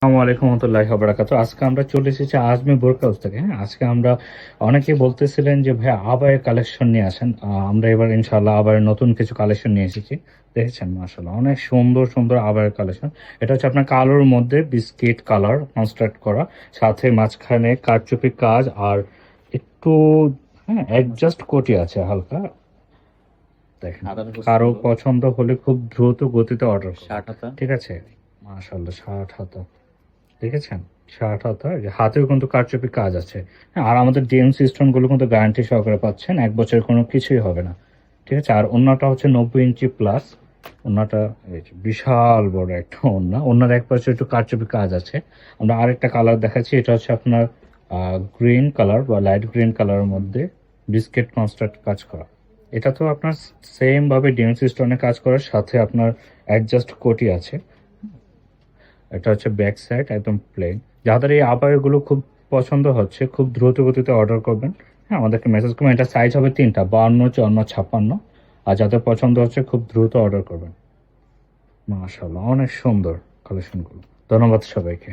আসসালামু আলাইকুম রহমতুল্লাহি ওয়া বারাকাতুহু। আজকে আমরা চলে এসেছি আজমি বোরকা হাউস থেকে। হ্যাঁ, আজকে আমরা অনেকেই বলতেছিলেন যে ভাই আবায়ের কালেকশন নিয়ে আসেন। আমরা এবার ইনশাআল্লাহ আবায়ের নতুন কিছু কালেকশন নিয়ে এসেছি। দেখেছেন মাশাআল্লাহ অনেক সুন্দর সুন্দর আবায়ের কালেকশন। এটা হচ্ছে আপনার কালোর মধ্যে বিস্কিট কালার কনস্ট্রাক্ট করা, সাথে মাঝখানে কারচুপি কাজ আর একটু অ্যাডজাস্ট কোটি আছে হালকা। দেখেন কারো পছন্দ হলে খুব দ্রুত গতিতে অর্ডার করুন। ঠিক আছে, মাশাআল্লাহ 60 হাতা দেখেছেন, 60 হাতা হাতেও কিন্তু কারচুপি কাজ আছে। হ্যাঁ, আর আমাদের ডিএমসি স্টোন গুলো কিন্তু গ্যারান্টি সহকারে পাচ্ছেন, 1 বছরের কোনো কিছুই হবে না। ঠিক আছে, আর ওন্নাটা হচ্ছে 90 ইঞ্চি প্লাস। ওন্নাটা এই যে বিশাল বড় একটা ওন্না, ওন্নার এক পাশে একটু কারচুপি কাজ আছে। আমরা আরেকটা কালার দেখাচ্ছি, এটা হচ্ছে আপনার গ্রিন কালার বা লাইট গ্রিন কালারের মধ্যে বিস্কিট কনস্ট্রাক্ট কাজ করা। এটা তো আপনার সেম ভাবে ডিএমসি স্টোনে কাজ করার সাথে আপনার অ্যাডজাস্ট কোটি আছে। এটা হচ্ছে ব্যাক সাইড একদম প্লেন। যাদের এই আপারগুলো খুব পছন্দ হচ্ছে, খুব দ্রুত গতিতে অর্ডার করবেন। হ্যাঁ, আমাদেরকে মেসেজ করবেন। এটা সাইজ হবে 3টা, 52, 54, 56। আর যাদের পছন্দ হচ্ছে খুব দ্রুত অর্ডার করবেন। মাশাআল্লাহ অনেক সুন্দর কালেকশনগুলো। ধন্যবাদ সবাইকে।